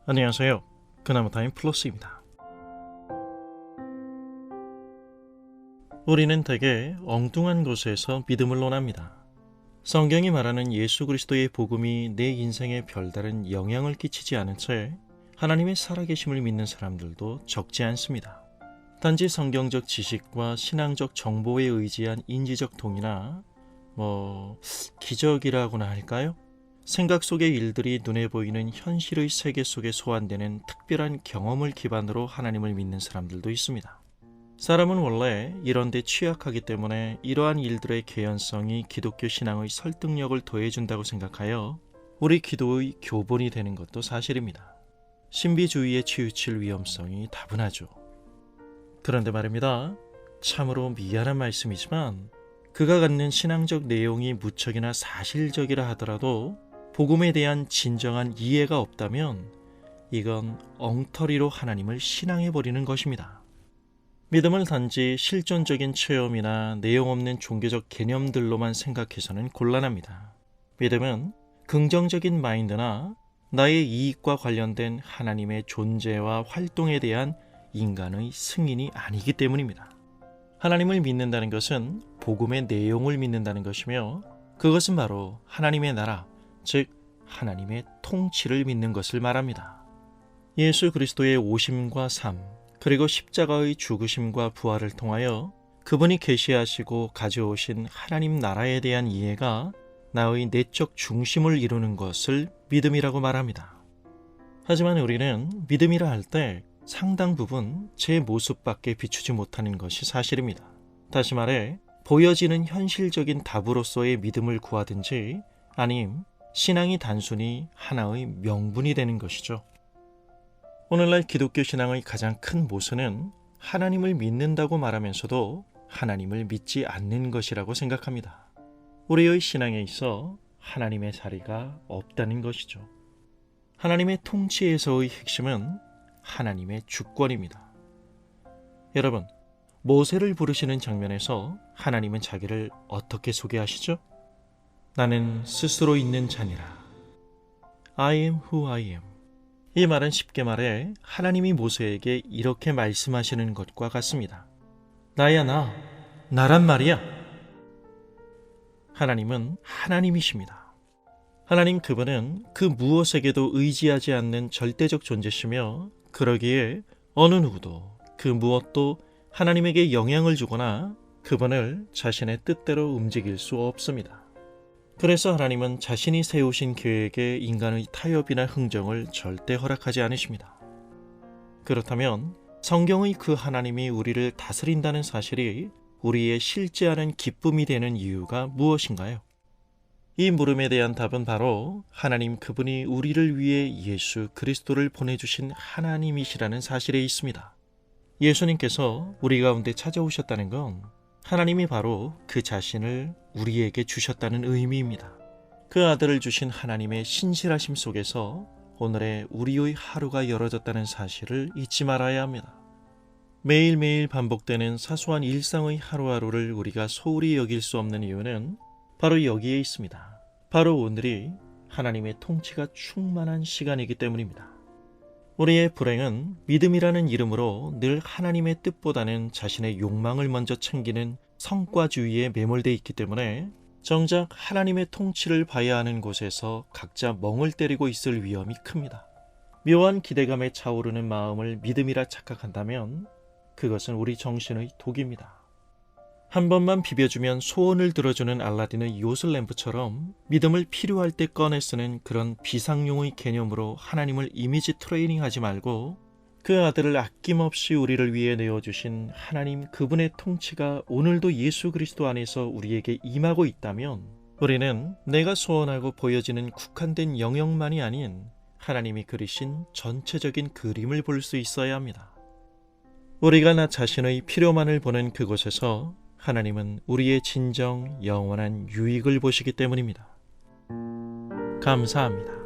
안녕하세요. 그나마타임 플러스입니다. 우리는 대개 엉뚱한 곳에서 믿음을 논합니다. 성경이 말하는 예수 그리스도의 복음이 내 인생에 별다른 영향을 끼치지 않은 채 하나님의 살아계심을 믿는 사람들도 적지 않습니다. 단지 성경적 지식과 신앙적 정보에 의지한 인지적 동의나 기적이라고나 할까요? 생각 속의 일들이 눈에 보이는 현실의 세계 속에 소환되는 특별한 경험을 기반으로 하나님을 믿는 사람들도 있습니다. 사람은 원래 이런 데 취약하기 때문에 이러한 일들의 개연성이 기독교 신앙의 설득력을 더해준다고 생각하여 우리 기도의 교본이 되는 것도 사실입니다. 신비주의에 치우칠 위험성이 다분하죠. 그런데 말입니다. 참으로 미안한 말씀이지만 그가 갖는 신앙적 내용이 무척이나 사실적이라 하더라도 복음에 대한 진정한 이해가 없다면 이건 엉터리로 하나님을 신앙해버리는 것입니다. 믿음을 단지 실존적인 체험이나 내용 없는 종교적 개념들로만 생각해서는 곤란합니다. 믿음은 긍정적인 마인드나 나의 이익과 관련된 하나님의 존재와 활동에 대한 인간의 승인이 아니기 때문입니다. 하나님을 믿는다는 것은 복음의 내용을 믿는다는 것이며 그것은 바로 하나님의 나라, 즉 하나님의 통치를 믿는 것을 말합니다. 예수 그리스도의 오심과 삶, 그리고 십자가의 죽으심과 부활을 통하여 그분이 계시하시고 가져오신 하나님 나라에 대한 이해가 나의 내적 중심을 이루는 것을 믿음이라고 말합니다. 하지만 우리는 믿음이라 할 때 상당 부분 제 모습밖에 비추지 못하는 것이 사실입니다. 다시 말해 보여지는 현실적인 답으로서의 믿음을 구하든지 아님 신앙이 단순히 하나의 명분이 되는 것이죠. 오늘날 기독교 신앙의 가장 큰 모순은 하나님을 믿는다고 말하면서도 하나님을 믿지 않는 것이라고 생각합니다. 우리의 신앙에 있어 하나님의 자리가 없다는 것이죠. 하나님의 통치에서의 핵심은 하나님의 주권입니다. 여러분, 모세를 부르시는 장면에서 하나님은 자기를 어떻게 소개하시죠? 나는 스스로 있는 자니라. I am who I am. 이 말은 쉽게 말해 하나님이 모세에게 이렇게 말씀하시는 것과 같습니다. 나야 나란 말이야. 하나님은 하나님이십니다. 하나님 그분은 그 무엇에게도 의지하지 않는 절대적 존재시며 그러기에 어느 누구도 그 무엇도 하나님에게 영향을 주거나 그분을 자신의 뜻대로 움직일 수 없습니다. 그래서 하나님은 자신이 세우신 계획에 인간의 타협이나 흥정을 절대 허락하지 않으십니다. 그렇다면 성경의 그 하나님이 우리를 다스린다는 사실이 우리의 실제하는 기쁨이 되는 이유가 무엇인가요? 이 물음에 대한 답은 바로 하나님 그분이 우리를 위해 예수 그리스도를 보내주신 하나님이시라는 사실에 있습니다. 예수님께서 우리 가운데 찾아오셨다는 건 하나님이 바로 그 자신을 우리에게 주셨다는 의미입니다. 그 아들을 주신 하나님의 신실하심 속에서 오늘의 우리의 하루가 열어졌다는 사실을 잊지 말아야 합니다. 매일매일 반복되는 사소한 일상의 하루하루를 우리가 소홀히 여길 수 없는 이유는 바로 여기에 있습니다. 바로 오늘이 하나님의 통치가 충만한 시간이기 때문입니다. 우리의 불행은 믿음이라는 이름으로 늘 하나님의 뜻보다는 자신의 욕망을 먼저 챙기는 성과주의에 매몰되어 있기 때문에 정작 하나님의 통치를 봐야 하는 곳에서 각자 멍을 때리고 있을 위험이 큽니다. 묘한 기대감에 차오르는 마음을 믿음이라 착각한다면 그것은 우리 정신의 독입니다. 한 번만 비벼주면 소원을 들어주는 알라딘의 요술램프처럼 믿음을 필요할 때 꺼내 쓰는 그런 비상용의 개념으로 하나님을 이미지 트레이닝하지 말고 그 아들을 아낌없이 우리를 위해 내어주신 하나님 그분의 통치가 오늘도 예수 그리스도 안에서 우리에게 임하고 있다면 우리는 내가 소원하고 보여지는 국한된 영역만이 아닌 하나님이 그리신 전체적인 그림을 볼 수 있어야 합니다. 우리가 나 자신의 필요만을 보는 그곳에서 하나님은 우리의 진정 영원한 유익을 보시기 때문입니다. 감사합니다.